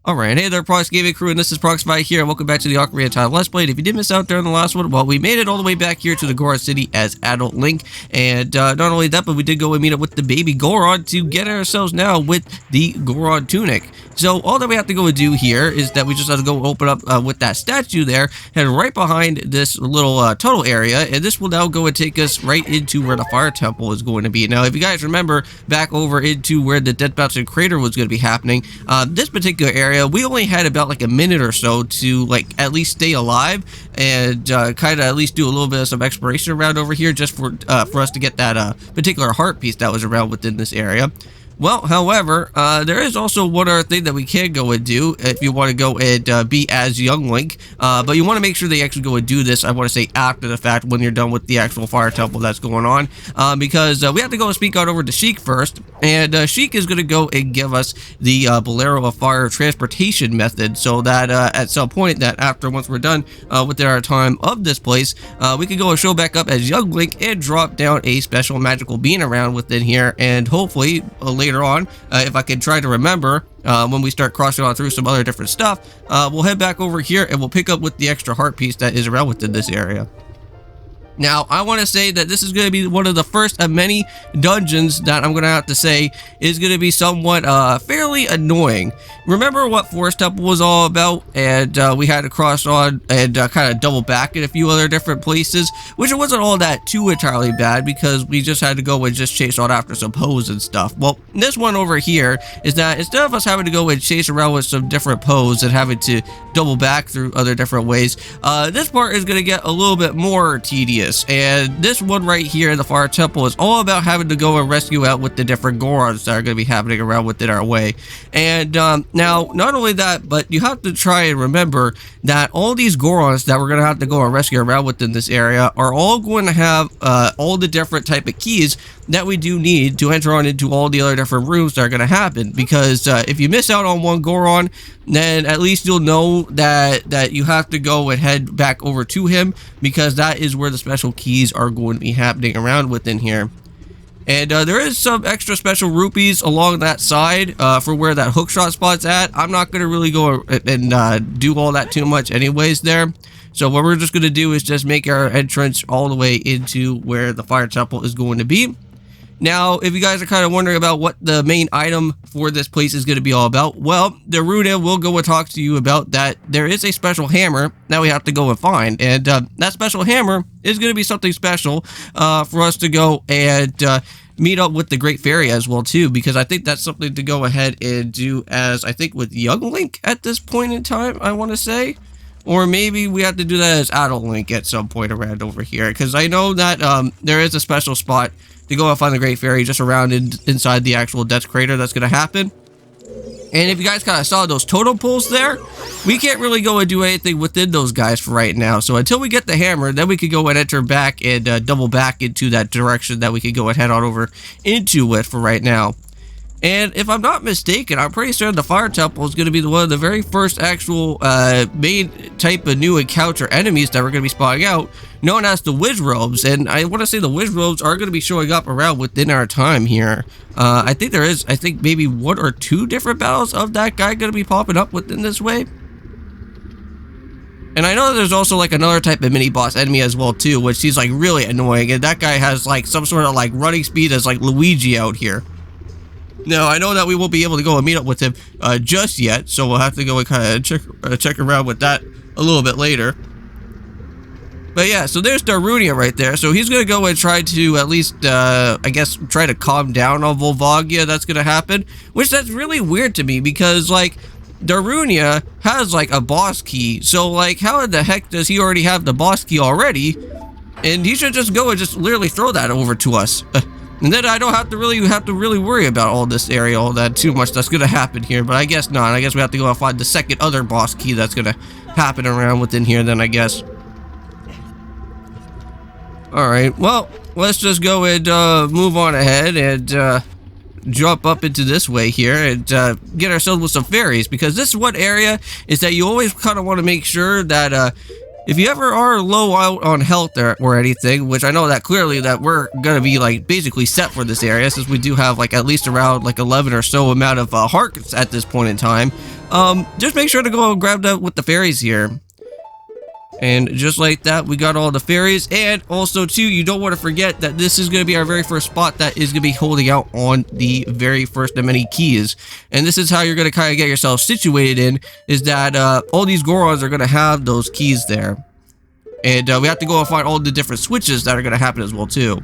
Alright, hey there, Prox Gaming Crew, and this is Proxify here, and welcome back to the Ocarina of Time Let's Play. If you did miss out during the last one, well, we made it all the way back here to the Goron City as Adult Link, and not only that, but we did go and meet up with the baby Goron to get ourselves now with the Goron Tunic. So all that we have to go and do here is that we just have to go open up with that statue there, and right behind this little tunnel area, and this will now go and take us right into where the Fire Temple is going to be. Now, if you guys remember back over into where the Dead Mountain Crater was going to be happening, this particular area, we only had about like a minute or so to like at least stay alive and kind of at least do a little bit of some exploration around over here just for us to get that particular heart piece that was around within this area. Well, however, there is also one other thing that we can go and do if you want to go and be as young Link, but you want to make sure they actually go and do this, I want to say after the fact, when you're done with the actual Fire Temple that's going on, because we have to go and speak out over to Sheik first, and Sheik is going to go and give us the Bolero of Fire transportation method, so that at some point that once we're done within our time of this place, we can go and show back up as young Link and drop down a special magical bean around within here, and hopefully later on, if I can try to remember when we start crossing on through some other different stuff, we'll head back over here and we'll pick up with the extra heart piece that is around within this area. Now, I want to say that this is going to be one of the first of many dungeons that I'm going to have to say is going to be somewhat fairly annoying. Remember what Forest Temple was all about, and we had to cross on and kind of double back in a few other different places, which it wasn't all that too entirely bad because we just had to go and just chase on after some pose and stuff. Well, this one over here is that instead of us having to go and chase around with some different pose and having to double back through other different ways, this part is going to get a little bit more tedious. And this one right here in the Fire Temple is all about having to go and rescue out with the different Gorons that are going to be happening around within our way. And now, not only that, but you have to try and remember that all these Gorons that we're going to have to go and rescue around within this area are all going to have all the different type of keys that we do need to enter on into all the other different rooms that are going to happen. Because if you miss out on one Goron, then at least you'll know that you have to go and head back over to him, because that is where the special keys are going to be happening around within here. And there is some extra special rupees along that side for where that hookshot spot's at. I'm not going to really go and do all that too much anyways there. So what we're just going to do is just make our entrance all the way into where the Fire Temple is going to be. Now, if you guys are kind of wondering about what the main item for this place is going to be all about, well, Daruna will go and talk to you about that. There is a special hammer that we have to go and find, and that special hammer is going to be something special for us to go and meet up with the Great Fairy as well too, because I think that's something to go ahead and do as, I think, with young Link at this point in time, I want to say. Or maybe we have to do that as Adult Link at some point around over here, because I know that there is a special spot to go and find the Great Fairy just around inside the actual Death Crater that's going to happen. And if you guys kind of saw those totem poles there, we can't really go and do anything within those guys for right now. So until we get the hammer, then we could go and enter back and double back into that direction that we could go and head on over into it for right now. And if I'm not mistaken, I'm pretty sure the Fire Temple is going to be one of the very first actual main type of new encounter enemies that we're going to be spotting out, known as the Wizrobes. And I want to say the Wizrobes are going to be showing up around within our time here. I think there is, maybe 1 or 2 different battles of that guy going to be popping up within this way. And I know there's also like another type of mini boss enemy as well too, which he's like really annoying. And that guy has like some sort of like running speed as like Luigi out here. Now, I know that we won't be able to go and meet up with him just yet, so we'll have to go and kind of check around with that a little bit later. But yeah, so there's Darunia right there. So he's going to go and try to at least, I guess, try to calm down on Volvagia. That's going to happen, which that's really weird to me because, like, Darunia has, like, a boss key. So, like, how in the heck does he already have the boss key already? And he should just go and just literally throw that over to us. And then I don't have to really worry about all this area, all that too much that's going to happen here. But I guess not. I guess we have to go and find the second other boss key that's going to happen around within here then, I guess. Alright, well, let's just go and move on ahead and jump up into this way here and get ourselves with some fairies. Because this one area is that you always kind of want to make sure that if you ever are low out on health or anything, which I know that clearly that we're gonna be like basically set for this area, since we do have like at least around like 11 or so amount of hearts at this point in time, just make sure to go and grab that with the fairies here. And just like that, we got all the fairies. And also, too, you don't want to forget that this is going to be our very first spot that is going to be holding out on the very first of many keys. And this is how you're going to kind of get yourself situated in, is that all these Gorons are going to have those keys there. And we have to go and find all the different switches that are going to happen as well, too.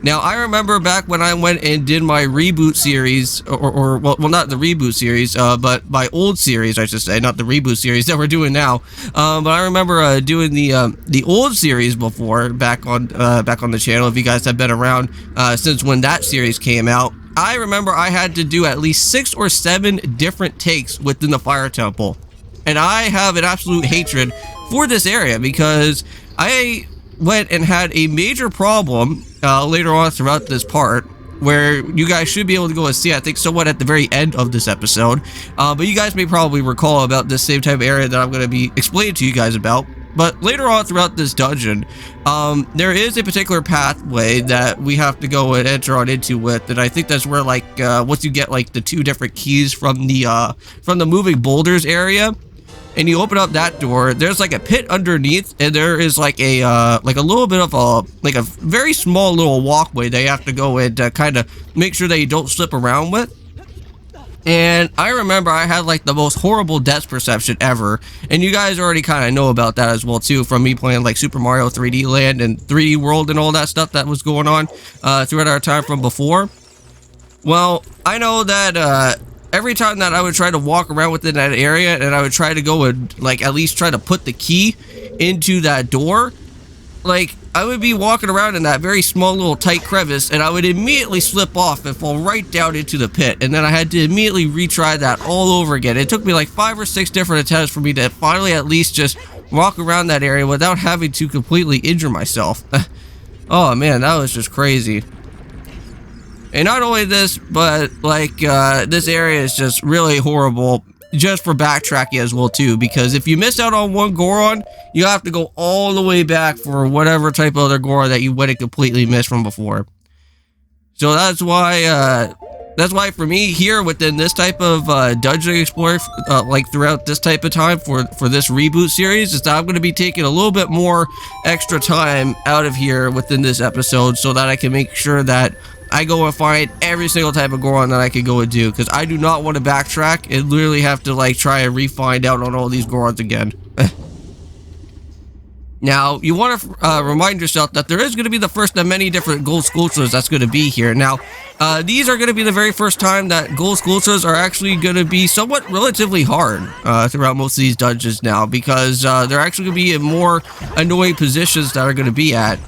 Now, I remember back when I went and did my reboot series, well, not the reboot series, but my old series, I should say, not the reboot series that we're doing now. But I remember doing the old series before, back on the channel. If you guys have been around since when that series came out, I remember I had to do at least 6 or 7 different takes within the Fire Temple, and I have an absolute hatred for this area because I went and had a major problem later on throughout this part, where you guys should be able to go and see, I think, somewhat at the very end of this episode. But you guys may probably recall about this same type of area that I'm going to be explaining to you guys about. But later on throughout this dungeon, there is a particular pathway that we have to go and enter on into with, and I think that's where, like, once you get like the 2 different keys from the moving boulders area, and you open up that door, there's like a pit underneath, and there is like a little bit of a very small little walkway that you have to go in to kind of make sure that you don't slip around with. And I remember I had like the most horrible depth perception ever, and you guys already kind of know about that as well too, from me playing like Super Mario 3D Land and 3D World and all that stuff that was going on throughout our time from before. Well, I know that every time that I would try to walk around within that area, and I would try to go and like at least try to put the key into that door, like I would be walking around in that very small little tight crevice, and I would immediately slip off and fall right down into the pit, and then I had to immediately retry that all over again. It took me like 5 or 6 different attempts for me to finally at least just walk around that area without having to completely injure myself. Oh man, that was just crazy. And not only this, but like this area is just really horrible just for backtracking as well too, because if you miss out on one Goron, you have to go all the way back for whatever type of other Goron that you wouldn't completely miss from before. So that's why for me here within this type of dungeon explorer, like throughout this type of time for this reboot series, is that I'm going to be taking a little bit more extra time out of here within this episode, so that I can make sure that I go and find every single type of Goron that I could go and do, because I do not want to backtrack and literally have to like try and re-find out on all these Gorons again. Now, you want to remind yourself that there is going to be the first of many different gold sculptures that's going to be here. Now, these are going to be the very first time that gold sculptures are actually going to be somewhat relatively hard throughout most of these dungeons now, because they're actually going to be in more annoying positions that are going to be at.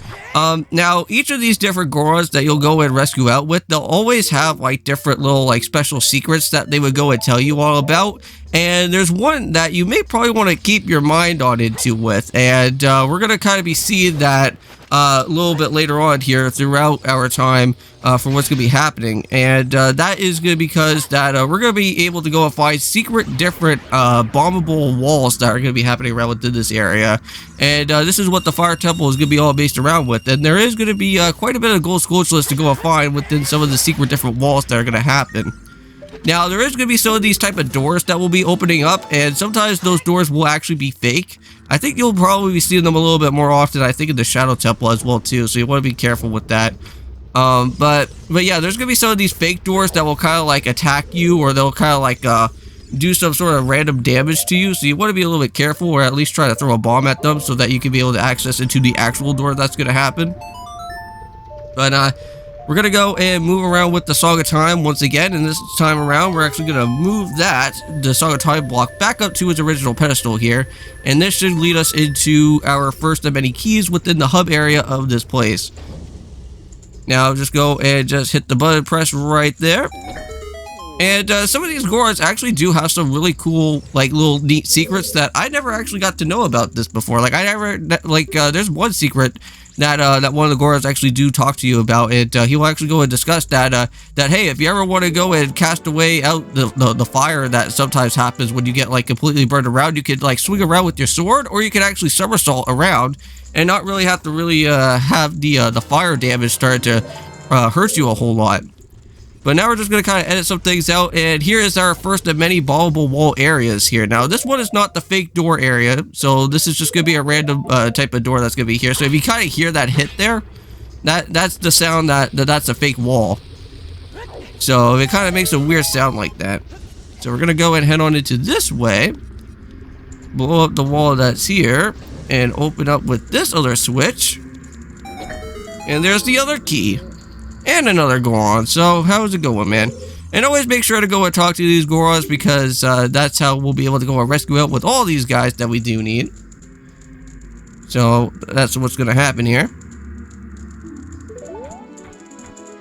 Now, each of these different Gorons that you'll go and rescue out with, they'll always have like different little like special secrets that they would go and tell you all about. And there's one that you may probably want to keep your mind on into with, and we're going to kind of be seeing that a little bit later on here throughout our time for what's going to be happening. And that is good because that we're going to be able to go and find secret different bombable walls that are going to be happening around within this area. And this is what the Fire Temple is going to be all based around with. And there is going to be quite a bit of gold sculptures to go and find within some of the secret different walls that are going to happen. Now, there is going to be some of these type of doors that will be opening up, and sometimes those doors will actually be fake. I think you'll probably be seeing them a little bit more often, I think, in the Shadow Temple as well, too, so you want to be careful with that. But yeah, there's going to be some of these fake doors that will kind of, like, attack you, or they'll kind of, like, do some sort of random damage to you, so you want to be a little bit careful, or at least try to throw a bomb at them so that you can be able to access into the actual door that's going to happen. But, we're going to go and move around with the Song of Time once again, and this time around, we're actually going to move the Song of Time block back up to its original pedestal here, and this should lead us into our first of many keys within the hub area of this place. Now, just go and just hit the button press right there. And some of these Gorons actually do have some really cool, like, little neat secrets that I never actually got to know about this before. Like, there's one secret that one of the Goras actually do talk to you about it. He will actually go and discuss that hey, if you ever want to go and cast away out the fire that sometimes happens when you get like completely burned around, you could like swing around with your sword, or you could actually somersault around and not really have to really have the fire damage start to hurt you a whole lot. But now we're just going to kind of edit some things out, and here is our first of many ballable wall areas here. Now, this one is not the fake door area, so this is just going to be a random type of door that's going to be here. So if you kind of hear that hit there, that's the sound that's a fake wall. So it kind of makes a weird sound like that. So we're going to go and head on into this way, blow up the wall that's here, and open up with this other switch. And there's the other key. And another Goron. So how's it going, man? And always make sure to go and talk to these Gorons, because that's how we'll be able to go and rescue out with all these guys that we do need. So that's what's going to happen here.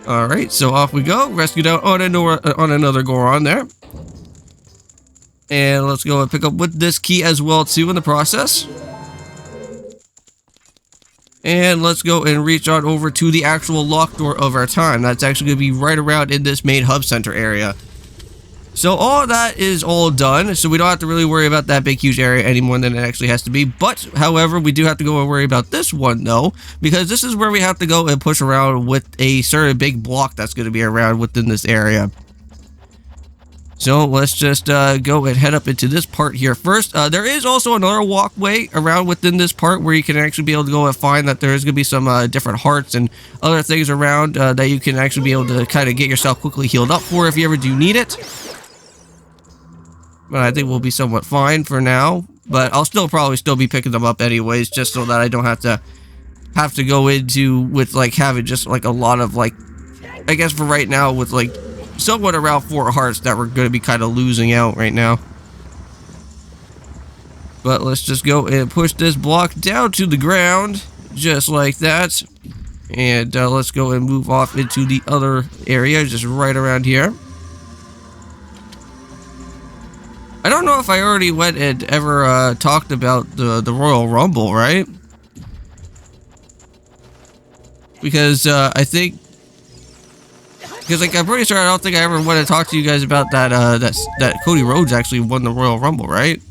Alright, so off we go. Rescued out on another Goron there. And let's go and pick up with this key as well too in the process. And let's go and reach on over to the actual lock door of our time. That's actually going to be right around in this main hub center area. So all of that is all done. So we don't have to really worry about that big huge area any more than it actually has to be. But however, we do have to go and worry about this one though, because this is where we have to go and push around with a certain big block that's going to be around within this area. So let's just go and head up into this part here first. There is also another walkway around within this part where you can actually be able to go and find that there's going to be some different hearts and other things around that you can actually be able to kind of get yourself quickly healed up for if you ever do need it. But I think we'll be somewhat fine for now. But I'll probably still be picking them up anyways, just so that I don't have to go into with like having just like a lot of like, I guess for right now with like somewhat around 4 hearts that we're going to be kind of losing out right now. But let's just go and push this block down to the ground, just like that. And let's go and move off into the other area, just right around here. I don't know if I already went and ever talked about the Royal Rumble, right? Because I think... Because like I'm pretty sure I don't think I ever want to talk to you guys about that Cody Rhodes actually won the Royal Rumble, right?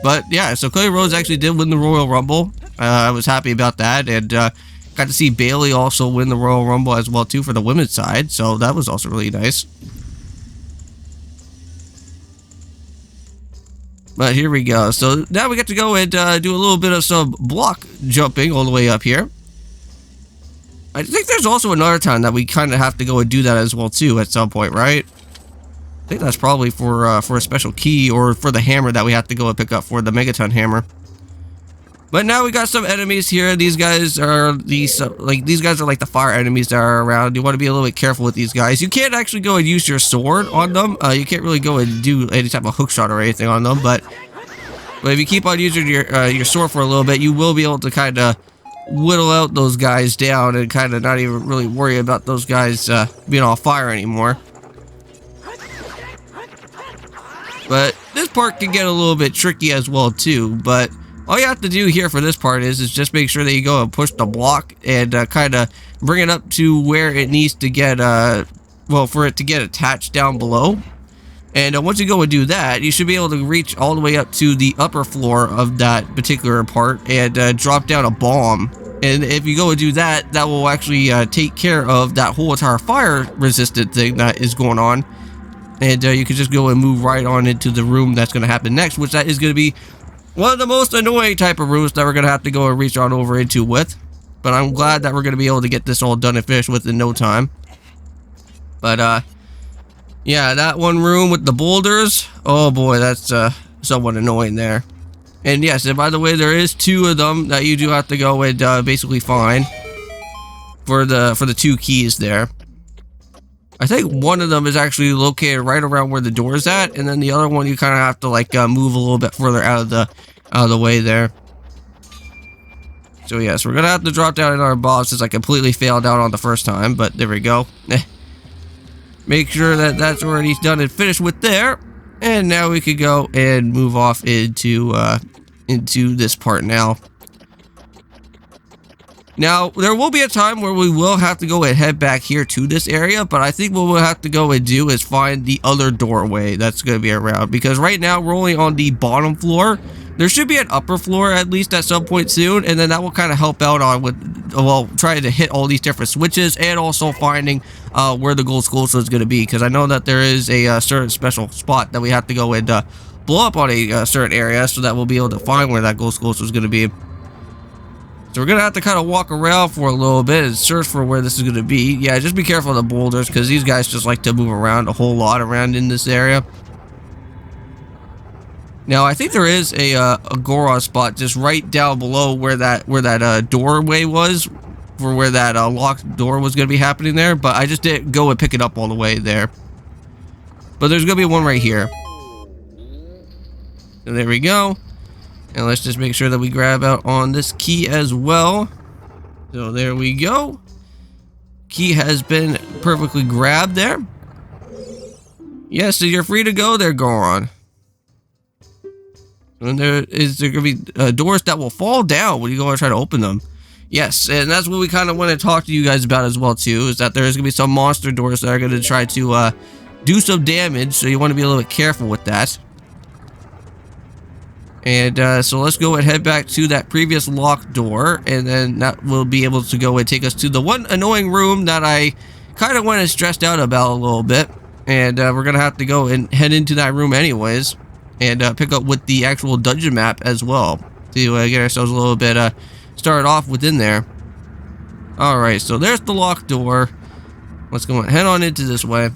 But yeah, so Cody Rhodes actually did win the Royal Rumble. I was happy about that, and got to see Bayley also win the Royal Rumble as well too for the women's side. So that was also really nice. But here we go. So now we get to go and do a little bit of some block jumping all the way up here. I think there's also another time that we kind of have to go and do that as well too at some point, right? I think that's probably for a special key or for the hammer that we have to go and pick up for the Megaton hammer. But now we got some enemies here. These guys are like the fire enemies that are around. You want to be a little bit careful with these guys. You can't actually go and use your sword on them. You can't really go and do any type of hook shot or anything on them. But if you keep on using your sword for a little bit, you will be able to kind of whittle out those guys down and kind of not even really worry about those guys being on fire anymore. But this part can get a little bit tricky as well too. But all you have to do here for this part is just make sure that you go and push the block and kind of bring it up to where it needs to get, well, for it to get attached down below. And once you go and do that, you should be able to reach all the way up to the upper floor of that particular part and drop down a bomb. And if you go and do that, that will actually take care of that whole entire fire resistant thing that is going on. And you can just go and move right on into the room that's going to happen next, which that is going to be one of the most annoying type of rooms that we're going to have to go and reach on over into with. But I'm glad that we're going to be able to get this all done and finished with in no time. But, yeah, that one room with the boulders, oh boy, that's somewhat annoying there. And yes, and by the way, there is 2 of them that you do have to go and basically find for the 2 keys there. I think one of them is actually located right around where the door is at, and then the other one you kind of have to like move a little bit further out of the way there. So yes, we're gonna have to drop down in our boss since I completely failed out on the first time, but there we go. Make sure that that's already done and finished with there. And now we could go and move off into this part now. Now, there will be a time where we will have to go and head back here to this area, but I think what we'll have to go and do is find the other doorway that's going to be around, because right now we're only on the bottom floor. There should be an upper floor at least at some point soon, and then that will kind of help out on with, well, trying to hit all these different switches and also finding where the gold skull is going to be, because I know that there is a certain special spot that we have to go and blow up on a certain area so that we'll be able to find where that gold skull is going to be. So we're going to have to kind of walk around for a little bit and search for where this is going to be. Yeah, just be careful of the boulders, because these guys just like to move around a whole lot around in this area. Now, I think there is a Goron spot just right down below where that doorway was, for where that locked door was going to be happening there, but I just didn't go and pick it up all the way there. But there's going to be one right here. So there we go. And let's just make sure that we grab out on this key as well. So there we go. Key has been perfectly grabbed there. Yes, so you're free to go there, Goron. And there going to be doors that will fall down when you go and try to open them. Yes, and that's what we kind of want to talk to you guys about as well, too, is that there's going to be some monster doors that are going to try to do some damage, so you want to be a little bit careful with that. And so let's go and head back to that previous locked door, and then that will be able to go and take us to the one annoying room that I kind of went and stressed out about a little bit. And we're going to have to go and head into that room anyways, and pick up with the actual dungeon map as well to get ourselves a little bit started off within there. Alright, so there's the locked door. Let's go and head on into this way.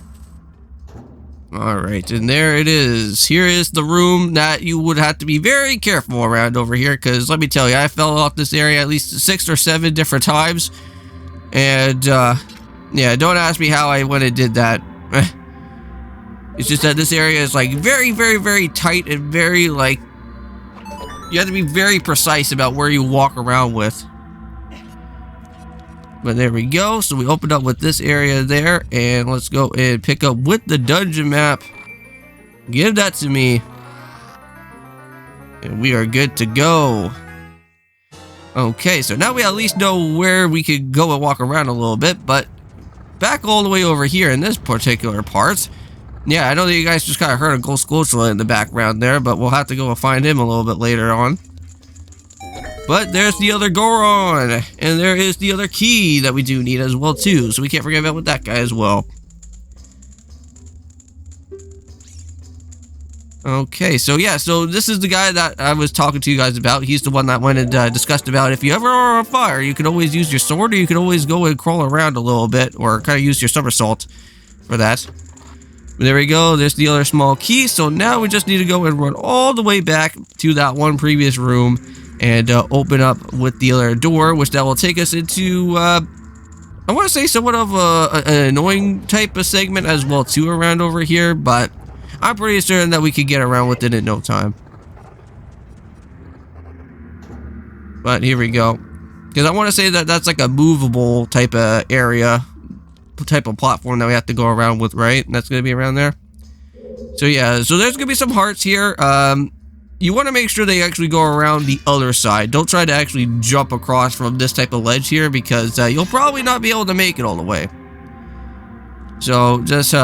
Alright, and there it is. Here is the room that you would have to be very careful around over here, because let me tell you, I fell off this area at least 6 or 7 different times. And, yeah, don't ask me how I went and did that. It's just that this area is, like, very, very, very tight and very, like, you have to be very precise about where you walk around with. But there we go. So we opened up with this area there, and let's go and pick up with the dungeon map. Give that to me. And we are good to go. Okay, so now we at least know where we could go and walk around a little bit, but back all the way over here in this particular part. Yeah, I know that you guys just kind of heard a gold skull in the background there, but we'll have to go and find him a little bit later on. But there's the other Goron, and there is the other key that we do need as well too, so we can't forget about with that guy as well. Okay, so yeah, so this is the guy that I was talking to you guys about. He's the one that went and discussed about if you ever are on fire, you can always use your sword, or you can always go and crawl around a little bit, or kind of use your somersault for that. But there we go, there's the other small key, so now we just need to go and run all the way back to that one previous room, and open up with the other door, which that will take us into, I want to say somewhat of an annoying type of segment as well too around over here, but I'm pretty certain that we could get around with it in no time. But here we go. Because I want to say that that's like a movable type of area, type of platform that we have to go around with, right? And that's going to be around there. So yeah, so there's going to be some hearts here. You want to make sure they actually go around the other side. Don't try to actually jump across from this type of ledge here, because you'll probably not be able to make it all the way. So just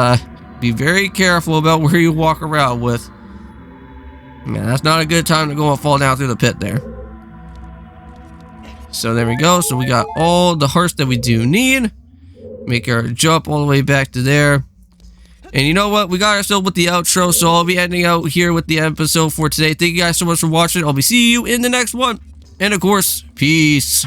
be very careful about where you walk around with. Man, that's not a good time to go and fall down through the pit there. So there we go. So we got all the hearts that we do need. Make our jump all the way back to there. And you know what? We got ourselves with the outro, so I'll be ending out here with the episode for today. Thank you guys so much for watching. I'll be seeing you in the next one. And of course, peace.